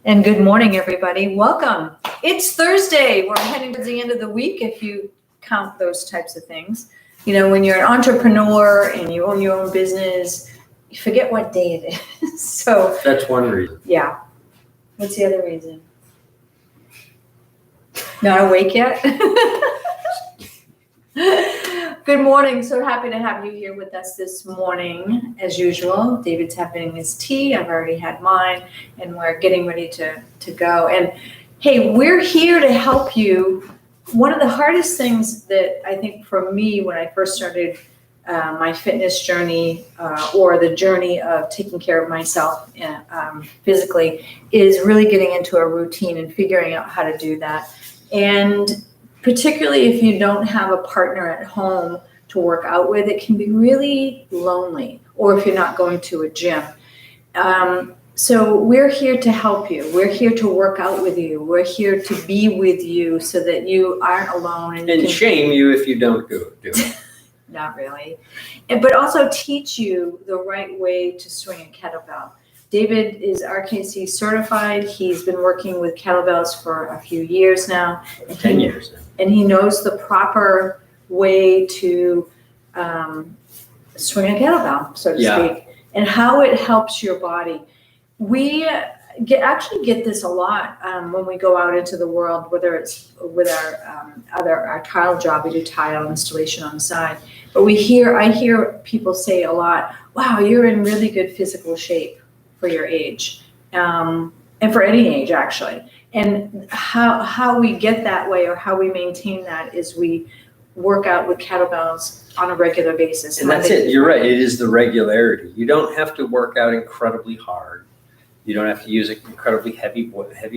And good morning, everybody. Welcome. It's Thursday. We're heading to the end of the week if you count those types of things. You know, when you're an entrepreneur and you own your own business, you forget what day it is. So that's one reason. Yeah. What's the other reason? Not awake yet? Good morning. So happy to have you here with us this morning. As usual, David's having his tea. I've already had mine, and we're getting ready to go. And hey, we're here to help you. One of the hardest things that I think for me when I first started my fitness journey or the journey of taking care of myself physically is really getting into a routine and figuring out how to do that. And particularly if you don't have a partner at home to work out with, it can be really lonely, or if you're not going to a gym. So we're here to help you. We're here to work out with you. We're here to be with you so that you aren't alone. And shame you if you don't do it. Not really. But also teach you the right way to swing a kettlebell. David is RKC certified. He's been working with kettlebells for a few years now. 10 years now. And he knows the proper way to swing a kettlebell, so to speak, and how it helps your body. We actually get this a lot when we go out into the world, whether it's with our tile job. We do tile installation on the side. But I hear people say a lot, wow, you're in really good physical shape for your age, and for any age actually. And how we get that way, or how we maintain that, is we work out with kettlebells on a regular basis. And that's it. You're right. It is the regularity. You don't have to work out incredibly hard. You don't have to use an incredibly heavy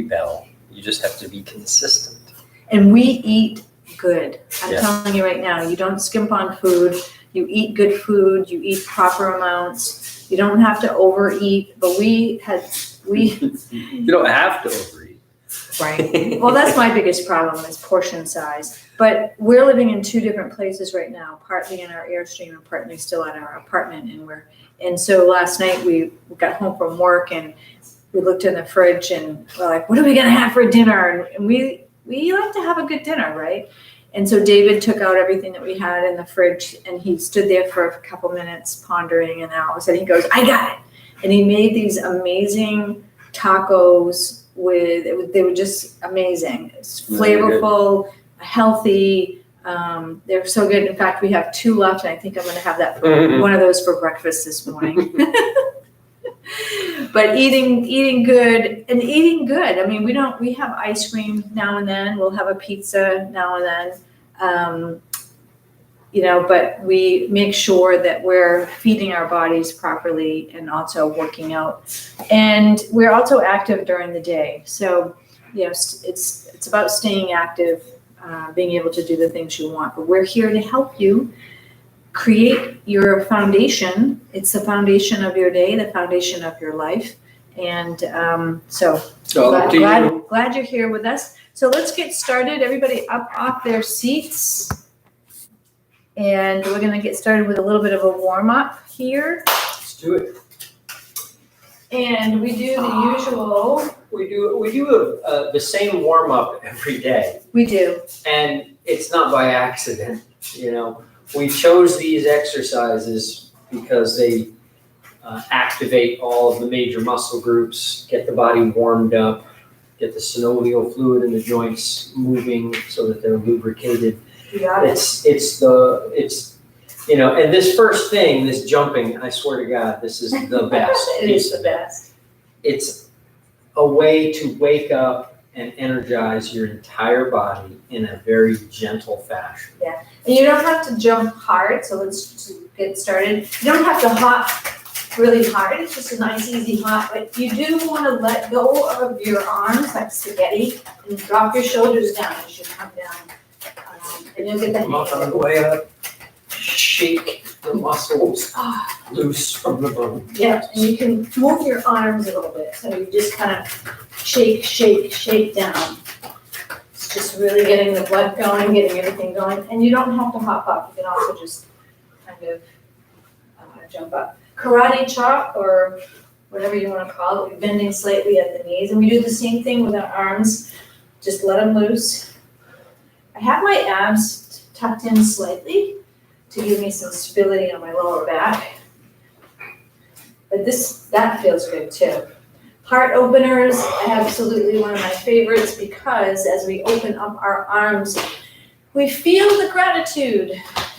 bell. You just have to be consistent. And we eat good. I'm telling you right now, you don't skimp on food. You eat good food. You eat proper amounts. You don't have to overeat. But you don't have to overeat. Right. Well, that's my biggest problem is portion size. But we're living in two different places right now, partly in our Airstream and partly still at our apartment. And so last night we got home from work and we looked in the fridge and we're like, what are we going to have for dinner? And we like to have a good dinner, right? And so David took out everything that we had in the fridge and he stood there for a couple minutes pondering, and then all of a sudden he goes, I got it. And he made these amazing tacos they were just amazing. It's flavorful, healthy. They're so good. In fact, we have 2 left, and I think I'm going to have one of those for breakfast this morning. But eating good. I mean, we have ice cream now and then. We'll have a pizza now and then. But we make sure that we're feeding our bodies properly and also working out. And we're also active during the day. So, it's about staying active, being able to do the things you want. But we're here to help you create your foundation. It's the foundation of your day, the foundation of your life. And glad you're here with us. So let's get started. Everybody up off their seats. And we're going to get started with a little bit of a warm-up here. Let's do it. And we do the usual. We do the same warm-up every day. We do. And it's not by accident. We chose these exercises because they activate all of the major muscle groups, get the body warmed up, get the synovial fluid in the joints moving so that they're lubricated. You got it. And this first thing, this jumping, I swear to God, this is the best. It is the best. It's a way to wake up and energize your entire body in a very gentle fashion. Yeah, and you don't have to jump hard, so let's get started. You don't have to hop really hard. It's just a nice, easy hop, but you do want to let go of your arms like spaghetti and drop your shoulders down as you come down. And you'll get the on the way up, shake the muscles loose from the bone. Yeah, and you can move your arms a little bit. So you just kind of shake down. It's just really getting the blood going, getting everything going. And you don't have to hop up. You can also just kind of jump up. Karate chop or whatever you want to call it. We're bending slightly at the knees, and we do the same thing with our arms. Just let them loose. I have my abs tucked in slightly to give me some stability on my lower back. But that feels good too. Heart openers, absolutely one of my favorites, because as we open up our arms, we feel the gratitude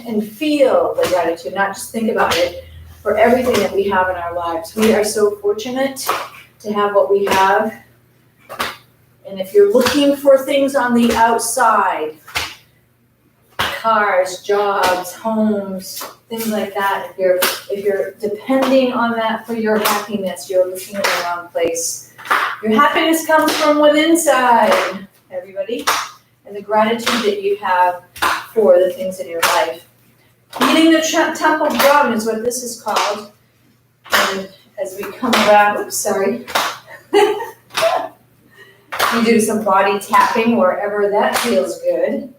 and feel the gratitude, not just think about it, for everything that we have in our lives. We are so fortunate to have what we have. And if you're looking for things on the outside, cars, jobs, homes, things like that, if you're depending on that for your happiness, you're looking in the wrong place. Your happiness comes from within inside, everybody, and the gratitude that you have for the things in your life. Beating the temple drum is what this is called. And as we come around, oops, sorry. You do some body tapping wherever that feels good.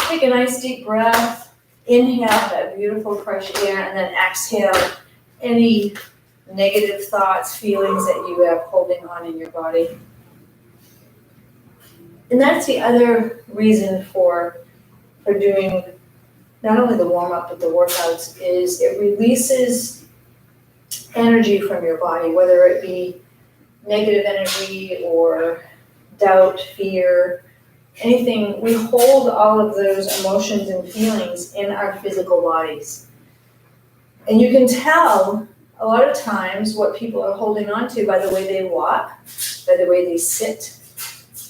Take a nice deep breath. Inhale that beautiful fresh air, and then exhale any negative thoughts, feelings that you have holding on in your body. And that's the other reason for doing not only the warm-up but the workouts, is it releases energy from your body, whether it be negative energy or doubt, fear, anything. We hold all of those emotions and feelings in our physical bodies. And you can tell a lot of times what people are holding on to by the way they walk, by the way they sit,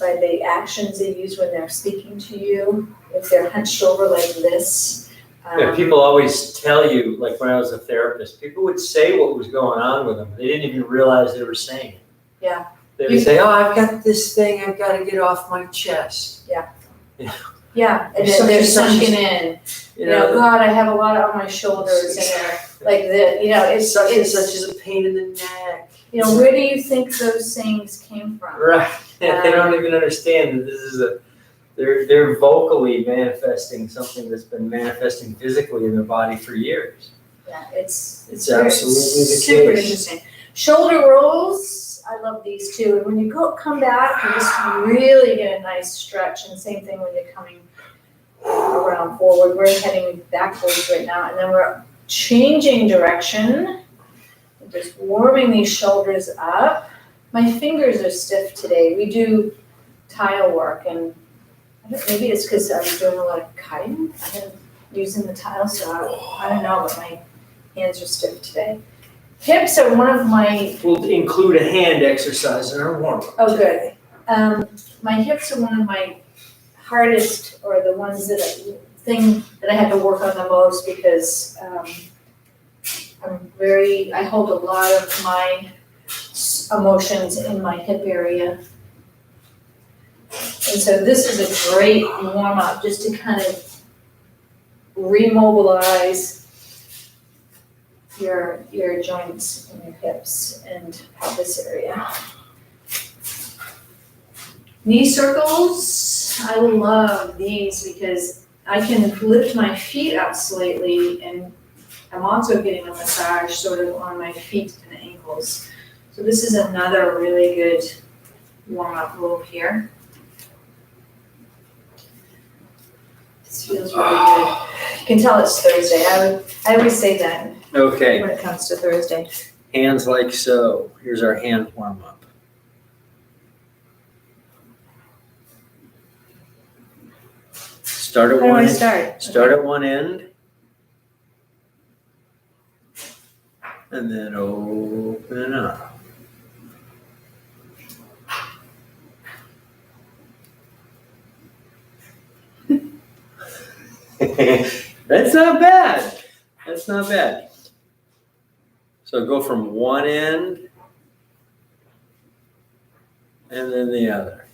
by the actions they use when they're speaking to you, if they're hunched over like this. Yeah, people always tell you, like when I was a therapist, people would say what was going on with them. They didn't even realize they were saying it. Yeah. They would say, oh, I've got this thing I've got to get off my chest. Yeah, and Such they're and such sunken is- in. You You know, know, God, I have a lot on my shoulders, and they're like the, you know, it's such and such is a pain in the neck. you know, where do you think those sayings came from? Right. They don't even understand that this is they're vocally manifesting something that's been manifesting physically in their body for years. Yeah, it's absolutely the super case. interesting. Shoulder rolls, I love these too. And when you come back, you just really get a nice stretch. And same thing when you're coming around forward. We're heading backwards right now, and then we're changing direction. Just warming these shoulders up. My fingers are stiff today. We do tile work, and maybe it's because I was doing a lot of cutting. I've been using the tile, so I don't know, but my hands are stiff today. Hips are one of my, We'll include a hand exercise in our warm-up. oh good. My hips are one of my hardest, or the ones that I had to work on the most, because I hold a lot of my emotions in my hip area. And so this is a great warm-up just to kind of remobilize your joints and your hips and pelvis area. Knee circles, I love these because I can lift my feet up slightly, and I'm also getting a massage sort of on my feet and ankles. So this is another really good warm-up move here. This feels really good. You can tell it's Thursday. I always say that Okay, when it comes to Thursday. hands like so. Here's our hand warm-up. Start How at do one I end. start? Start at one end. And then open up. That's not bad. That's not bad. So go from one end and then the other.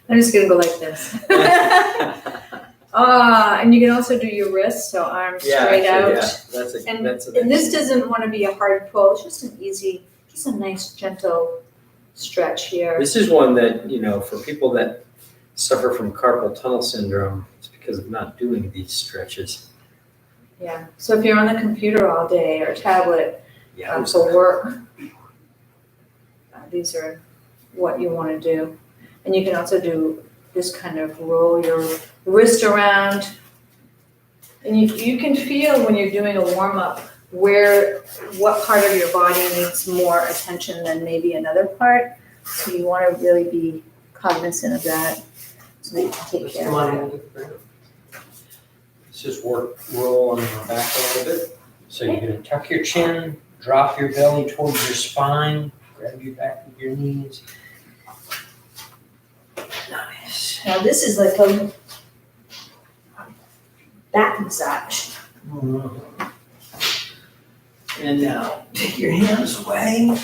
I'm just gonna go like this. And you can also do your wrists, so arms straight out. Yeah, And this doesn't want to be a hard pull. It's just just a nice gentle stretch here. This is one that, for people that suffer from carpal tunnel syndrome, it's because of not doing these stretches. Yeah, so if you're on the computer all day or tablet Yeah. for work, these are what you want to do. And you can also do this kind of roll your wrist around. And you can feel when you're doing a warm-up what part of your body needs more attention than maybe another part. So you want to really be cognizant of that so that you can take care of that. Let's just roll on the back a little bit. So you're gonna tuck your chin, drop your belly towards your spine, grab your back with your knees. Nice. Now this is like a back massage. And now take your hands away.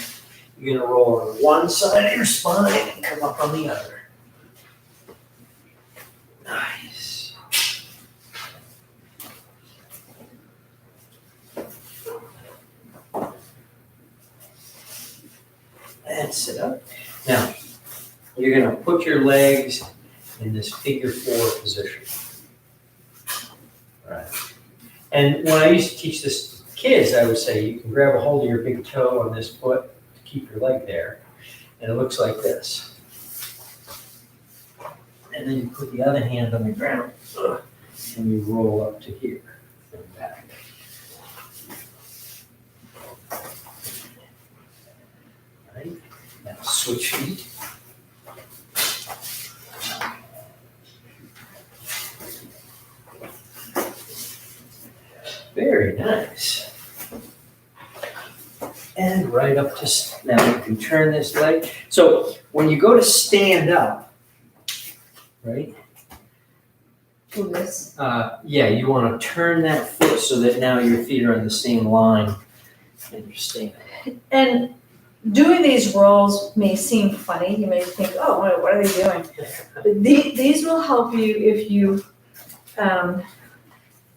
You're gonna roll on one side of your spine and come up on the other. Nice. And sit up. Now, you're gonna put your legs in this figure 4 position. All right. And when I used to teach this to kids, I would say you can grab a hold of your big toe on this foot to keep your leg there. And it looks like this. And then you put the other hand on the ground and you roll up to here and back. Right? Now switch feet. Very nice. And right up to, now you can turn this leg. So when you go to stand up, right? Do this. Yeah, you want to turn that foot so that now your feet are in the same line and you're standing. And doing these rolls may seem funny. You may think, oh, what are they doing? But these will help you if you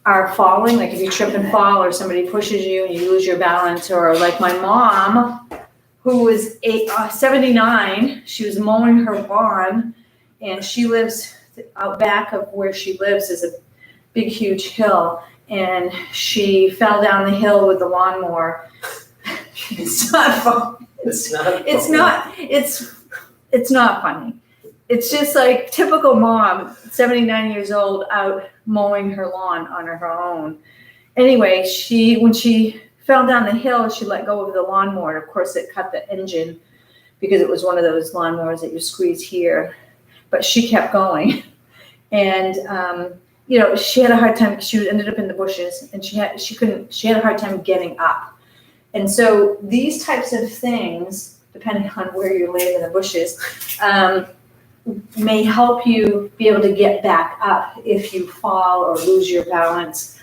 are falling, like if you trip and fall or somebody pushes you and you lose your balance, or like my mom, who was 79, she was mowing her lawn, and she lives out back of where she lives is a big, huge hill, and she fell down the hill with the lawnmower. It's not fun. It's not funny. It's just like typical mom, 79 years old, out mowing her lawn on her own. Anyway, when she fell down the hill, she let go of the lawnmower. And of course, it cut the engine because it was one of those lawnmowers that you squeeze here. But she kept going. And, she had a hard time. She ended up in the bushes, and she had a hard time getting up. And so these types of things, depending on where you live in the bushes, may help you be able to get back up if you fall or lose your balance.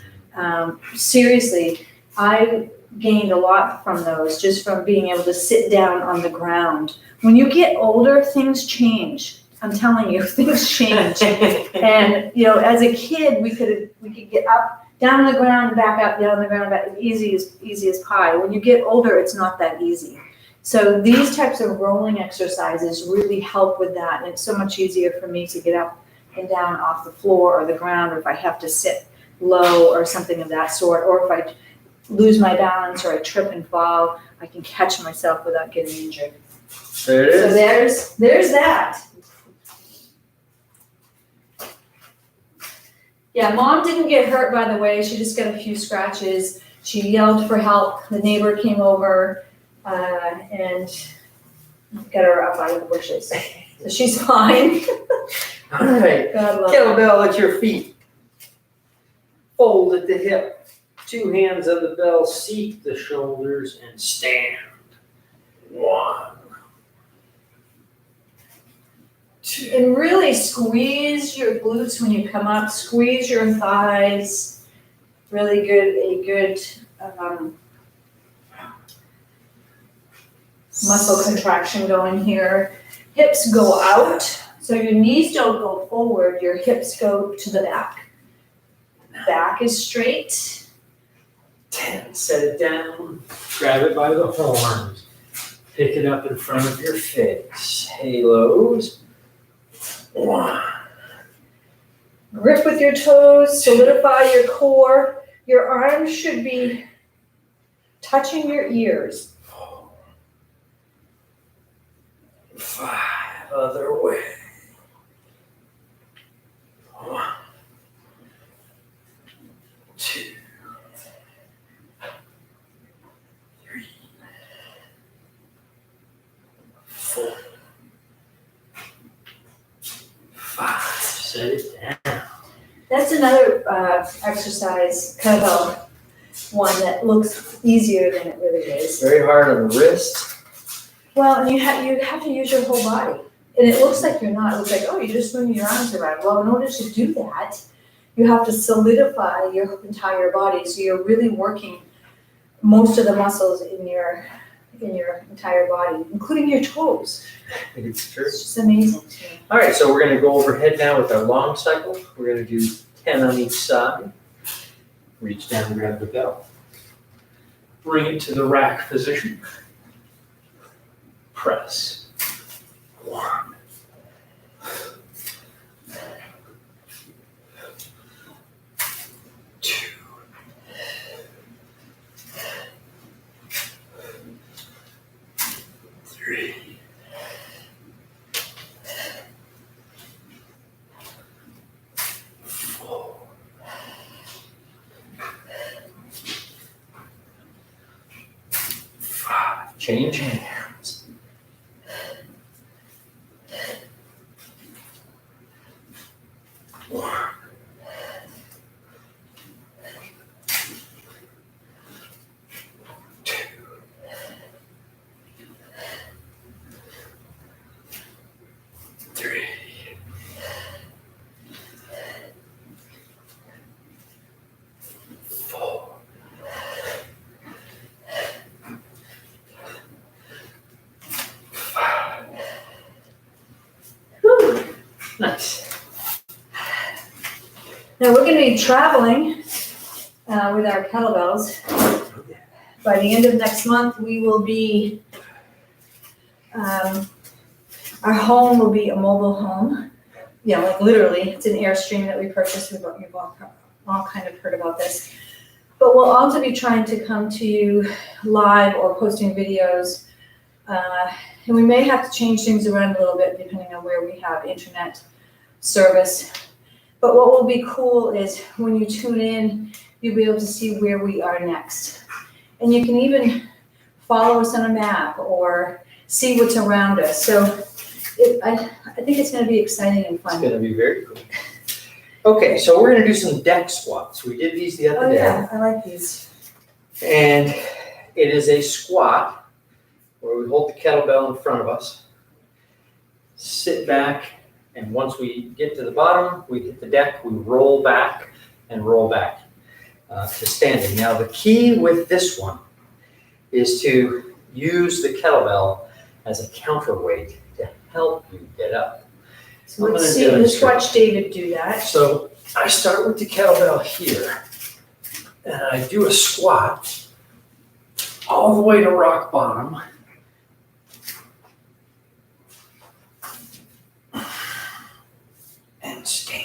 Seriously, I gained a lot from those, just from being able to sit down on the ground. When you get older, things change. I'm telling you, things change. And as a kid, we could get up, down on the ground, back up, down on the ground, back, easy as pie. When you get older, it's not that easy. So these types of rolling exercises really help with that. And it's so much easier for me to get up and down off the floor or the ground, or if I have to sit low or something of that sort, or if I lose my balance or I trip and fall, I can catch myself without getting injured. There it is. So there's that. Yeah, Mom didn't get hurt, by the way. She just got a few scratches. She yelled for help. The neighbor came over and got her up out of the bushes. So she's fine. All right. God love her. Kettlebell at your feet. Fold at the hip. 2 hands on the bell. Seat the shoulders and stand. 1. 2. And really squeeze your glutes when you come up. Squeeze your thighs. Really good, a good muscle contraction going here. Hips go out. So your knees don't go forward. Your hips go to the back. Back is straight. 10. Set it down. Grab it by the horns. Pick it up in front of your face. Halos. 1. Grip with your toes, solidify your core, Your arms should be touching your ears. 5 other way. 1, 2, 3, 4, 5. Set it down. That's another exercise, kettlebell one that looks easier than it really is. Very hard on the wrist. Well, and you have to use your whole body. And it looks like you're not. It looks like, oh, you're just swinging your arms around. Well, in order to do that, you have to solidify your entire body. So you're really working most of the muscles in your entire body, including your toes. It's true. It's just amazing to me. All right, so we're gonna go overhead now with our long cycle. We're gonna do 10 on each side. Reach down and grab the bell. Bring it to the rack position. Press. 1. 2. 3. 4. 5. Change hands. 1. 2. 3. 4. 5. Whew. Nice. Now we're going to be traveling with our kettlebells. By the end of next month, we will be, our home will be a mobile home. Yeah, like literally, it's an Airstream that we purchased. You've all kind of heard about this. But we'll also be trying to come to you live or posting videos. And we may have to change things around a little bit depending on where we have internet service. But what will be cool is when you tune in, you'll be able to see where we are next. And you can even follow us on a map or see what's around us. So I think it's going to be exciting and It's fun. going to be very cool. Okay, so we're going to do some deck squats. We did these the other Oh day. yeah, I like these. And it is a squat where we hold the kettlebell in front of us, sit back, and once we get to the bottom, we hit the deck, we roll back and roll back to standing. Now the key with this one is to use the kettlebell as a counterweight to help you get up. So I'm let's gonna see, let's watch David do that. So I start with the kettlebell here, and I do a squat all the way to rock bottom. And stand.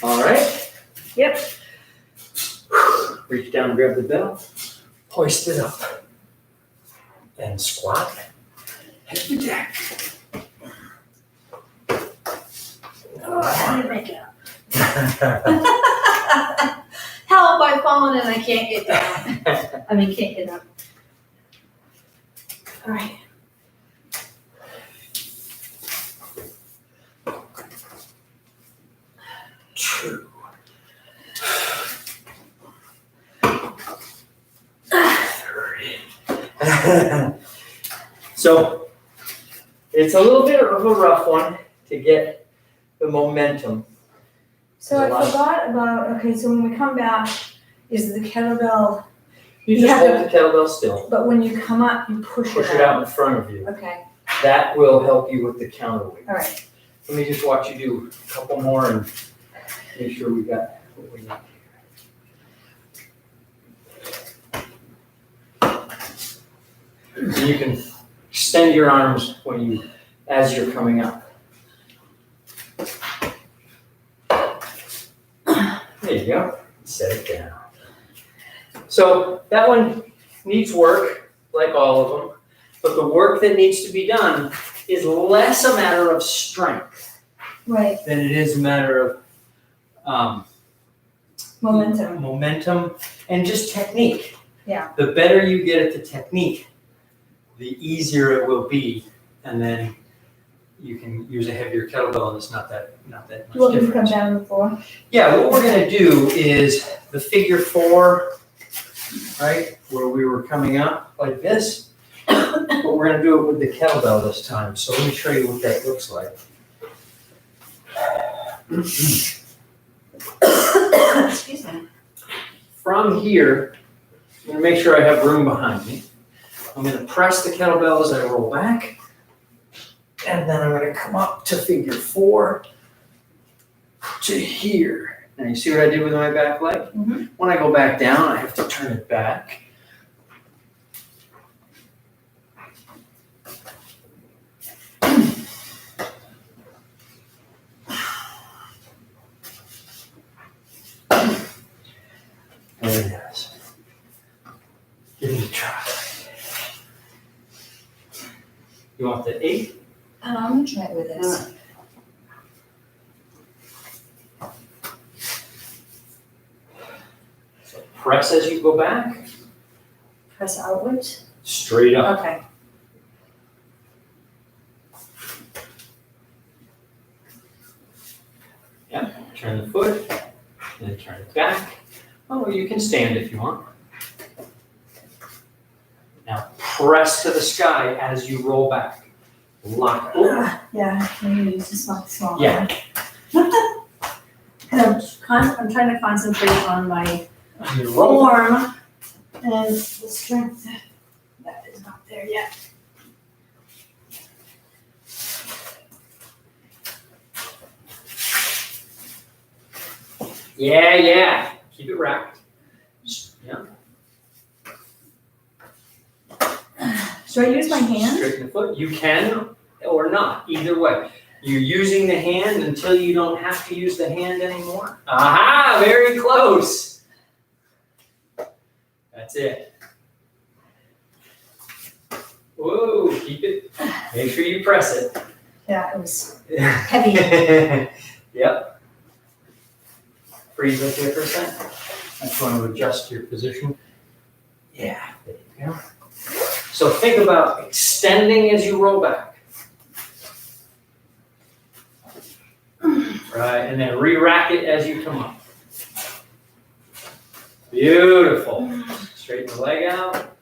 All right. Yep. Reach down, grab the bell, hoist it up, and squat. Hit the deck. Oh, how did I make it up? How have I fallen and I can't get down? I mean, can't get up. All right. True. So it's a little bit of a rough one to get the momentum. So I forgot about, okay, so when we come back, is the kettlebell, You You just have hold the kettlebell still, but when you come up, you push push it it out out. in front of you. Okay, That will help you with the counterweight. all right. Let me just watch you do a couple more and make sure we got what we need. So you can extend your arms as you're coming up. set it down. So that one needs work, like all of them, but the work that needs to be done is less a matter of strength Right. than it is a matter of momentum and just technique. Yeah. The better you get at the technique, the easier it will be, and then you can use a heavier kettlebell and it's not that much Do you want me to come difference. down to the floor? Yeah, what we're gonna do is the figure 4, right, where we were coming up like this, but we're gonna do it with the kettlebell this time. So let me show you what that looks like. Excuse me. From here, I'm gonna make sure I have room behind me. I'm gonna press the kettlebell as I roll back. And then I'm gonna come up to figure 4 to here. Now you see what I did with my back leg? Mm-hmm. When I go back down, I have to turn it back. There it is. Give it a try. You want the 8? I'm gonna try it with this. So press as you go back, Press outwards. straight up. Okay. Turn the foot, then turn it back. Oh, you can stand if you want. Now press to the sky as you roll back. Lock. Oh, Yeah, maybe use this one small. Yeah. And I'm trying to concentrate on my you roll. form and the strength that is not there yet. Yeah. Keep it racked. Yeah. Should I use my hand? Straighten the foot. You can or not, either way. You're using the hand until you don't have to use the hand anymore. Aha, very close. That's it. Whoa, keep it. Make sure you press it. Yeah, it was heavy. Yep. Freeze right there for a second. I just want to adjust your position. Yeah, there you go. So think about extending as you roll back. Right, and then re-rack it as you come up. Beautiful. Straighten the leg out.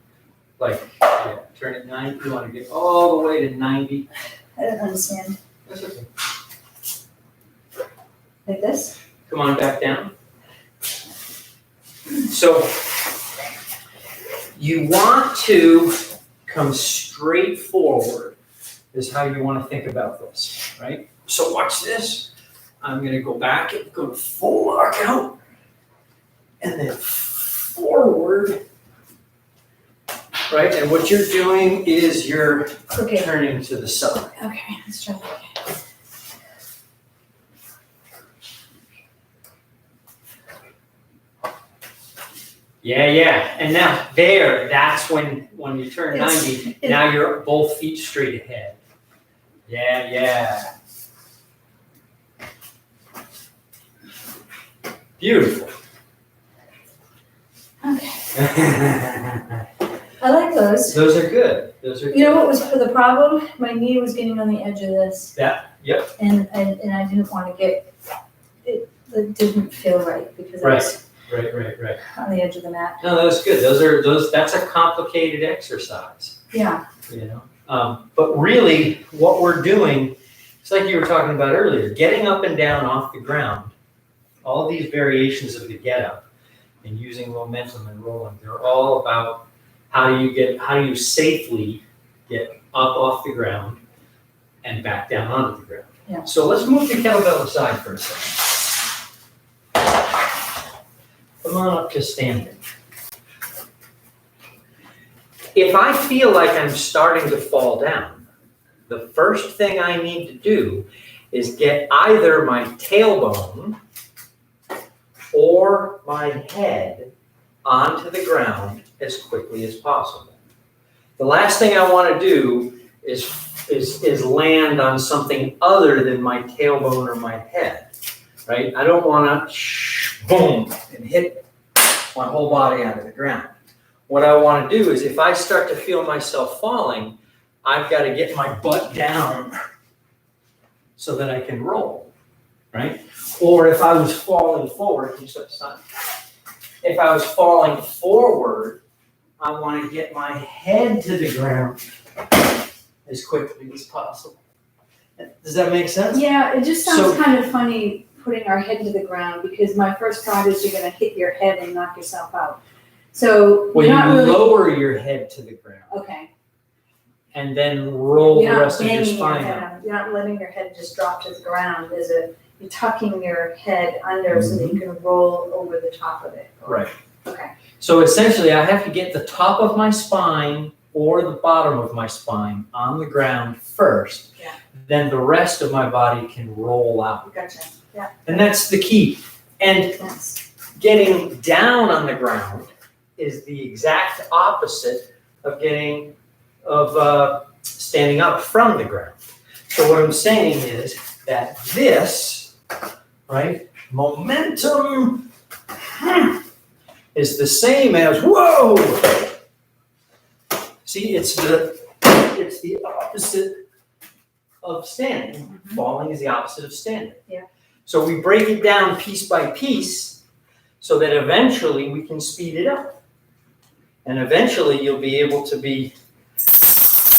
Like, yeah, turn it 90. You want to get all the way to 90. I don't understand. That's okay. Like this? Come on back down. So you want to come straight forward is how you want to think about this, right? So watch this. I'm going to go back and go full lock out and then forward, right? And what you're doing is you're Okay. turning to the side. Okay, let's try that again. Yeah. And now that's when you turn 90, It's- now you're both feet straight ahead. Yeah. Beautiful. Okay. I like those. Those are good. You know what was for the problem? My knee was getting on the edge of this. Yep. And I didn't want to get it. It didn't feel right because I was Right. on the edge of the mat. No, that's good. That's a complicated exercise, Yeah. you know. But really what we're doing, it's like you were talking about earlier, getting up and down off the ground, all these variations of the get up and using momentum and rolling, they're all about how do you safely get up off the ground and back down onto the ground. Yeah. So let's move the kettlebell aside for a second. Come on up to standing. If I feel like I'm starting to fall down, the first thing I need to do is get either my tailbone or my head onto the ground as quickly as possible. The last thing I want to do is land on something other than my tailbone or my head, right? I don't want to boom and hit my whole body onto the ground. What I want to do is if I start to feel myself falling, I've got to get my butt down so that I can roll, right? Or if I was falling forward, if I was falling forward, I want to get my head to the ground as quickly as possible. Does that make sense? Yeah, it just sounds kind of funny putting our head to the ground because my first thought is you're going to hit your head and knock yourself out. So Well, you're not you really lower your head to the ground okay. and then roll You're the not rest of your banging spine head out. out. You're not letting your head just drop to the ground. You're tucking your head under so that you can roll over the top of it. Right. Okay. So essentially, I have to get the top of my spine or the bottom of my spine on the ground first. Yeah. Then the rest of my body can roll out. Gotcha. Yeah. And that's the key. And Yes. getting down on the ground is the exact opposite of standing up from the ground. So what I'm saying is that this, right, momentum is the same as whoa. See, it's the opposite of standing. Falling is the opposite of standing. Yeah. So we break it down piece by piece so that eventually we can speed it up. And eventually you'll be able to be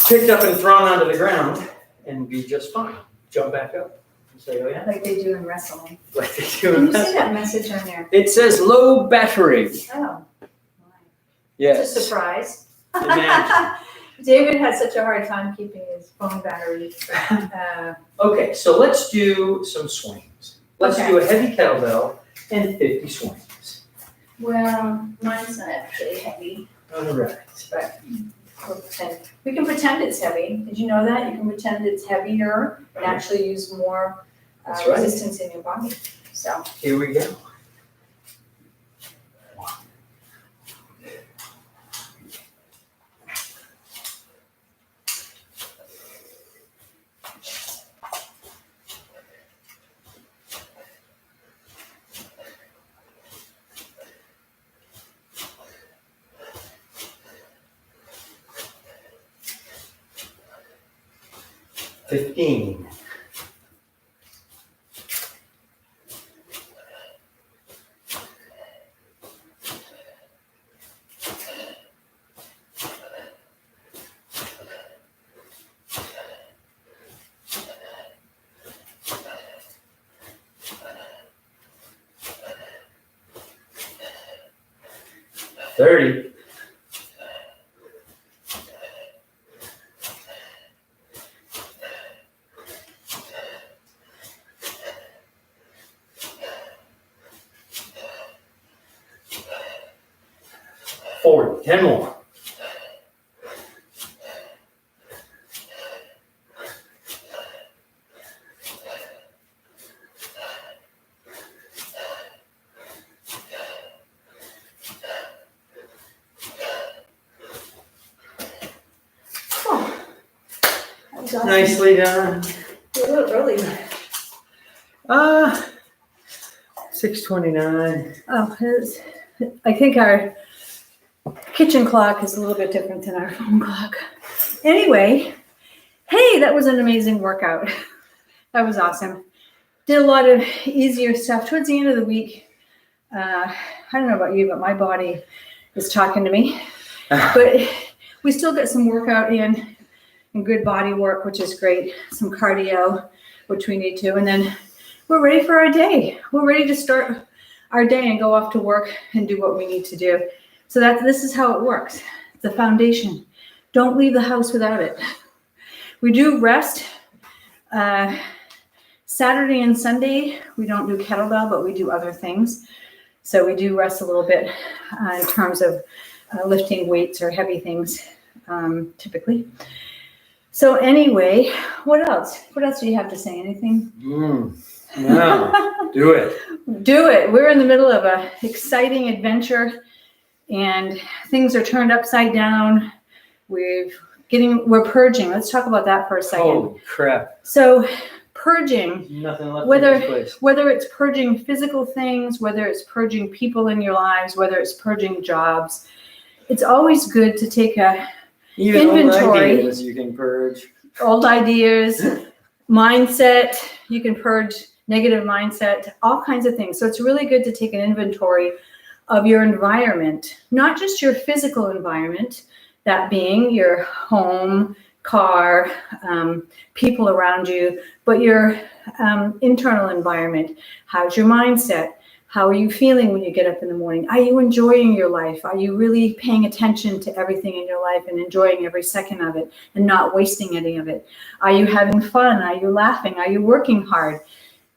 picked up and thrown onto the ground and be just fine. Jump back up and say, oh yeah. Like they do in wrestling. Like they do Can in you see that message on there? It says low battery. Oh. Yes. It's a surprise. Imagine. David had such a hard time keeping his phone battery. Okay, so let's do some swings. Let's Okay. do a heavy kettlebell and 50 swings. Well, mine's not actually heavy, All right. but we'll pretend. We can pretend it's heavy. Did you know that? You can pretend it's heavier and actually use more That's right. resistance in your body. So, Here we go. $15. $30. $40. 10 more. that was awesome. Nicely done. You're a little early. 6:29. Oh, I think our kitchen clock is a little bit different than our phone clock. Anyway, hey, that was an amazing workout. That was awesome. Did a lot of easier stuff towards the end of the week. I don't know about you, but my body is talking to me. But we still get some workout in and good body work, which is great. Some cardio, which we need to. And then we're ready for our day. We're ready to start our day and go off to work and do what we need to do. So this is how it works. It's the foundation. Don't leave the house without it. We do rest. Saturday and Sunday, we don't do kettlebell, but we do other things. So we do rest a little bit in terms of lifting weights or heavy things, typically. So anyway, what else? What else do you have to say? Anything? No, do it. Do it. We're in the middle of an exciting adventure and things are turned upside down. We're purging. Let's talk about that for a second. Holy crap. So purging, Nothing left Whether- in this place. whether it's purging physical things, whether it's purging people in your lives, whether it's purging jobs, it's always good to take a Even Inventory. old ideas you can purge. old ideas, mindset, you can purge negative mindset, all kinds of things. So it's really good to take an inventory of your environment, not just your physical environment, that being your home, car, people around you, but your internal environment. How's your mindset? How are you feeling when you get up in the morning? Are you enjoying your life? Are you really paying attention to everything in your life and enjoying every second of it and not wasting any of it? Are you having fun? Are you laughing? Are you working hard?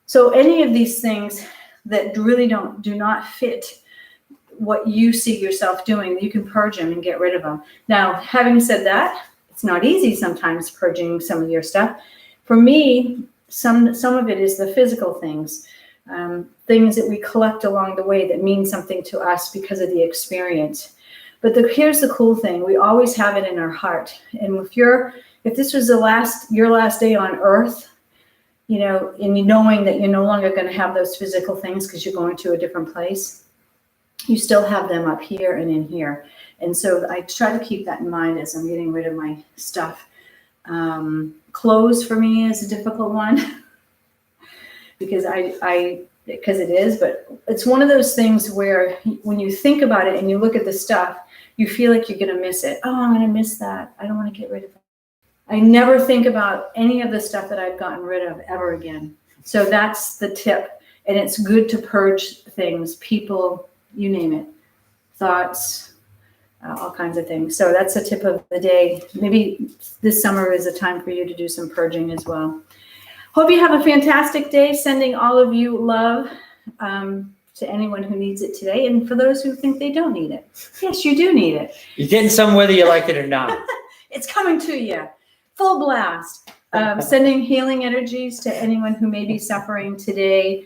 So any of these things that really do not fit what you see yourself doing, you can purge them and get rid of them. Now, having said that, it's not easy sometimes purging some of your stuff. For me, some of it is the physical things. Things that we collect along the way that mean something to us because of the experience. But here's the cool thing: we always have it in our heart. And if this was your last day on Earth, you know, and you knowing that you're no longer going to have those physical things because you're going to a different place, you still have them up here and in here. And so I try to keep that in mind as I'm getting rid of my stuff. Clothes for me is a difficult one because because it is, but it's one of those things where when you think about it and you look at the stuff, you feel like you're going to miss it. Oh, I'm going to miss that. I don't want to get rid of it. I never think about any of the stuff that I've gotten rid of ever again. So that's the tip. And it's good to purge things, people, you name it, thoughts, all kinds of things. So that's the tip of the day. Maybe this summer is a time for you to do some purging as well. Hope you have a fantastic day. Sending all of you love to anyone who needs it today. And for those who think they don't need it, yes, you do need it. You're getting some whether you like it or not. It's coming to you. Full blast. Sending healing energies to anyone who may be suffering today,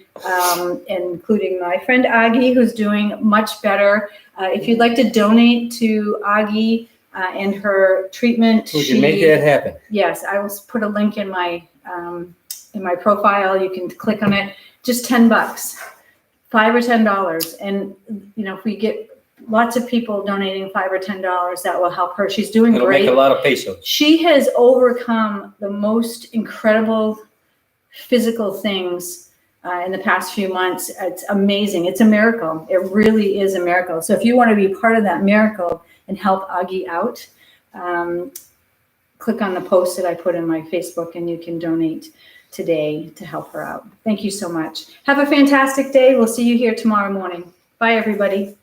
including my friend Aggie, who's doing much better. If you'd like to donate to Aggie and her treatment, We can make that happen. Yes, I will put a link in my profile. You can click on it. Just $10, $5 or $10, and you know, if we get lots of people donating $5 or $10, that will help her. She's doing It'll great. make a lot of pesos. She has overcome the most incredible physical things in the past few months. It's amazing. It's a miracle. It really is a miracle. So if you want to be part of that miracle and help Aggie out, click on the post that I put in my Facebook and you can donate today to help her out. Thank you so much. Have a fantastic day. We'll see you here tomorrow morning. Bye, everybody.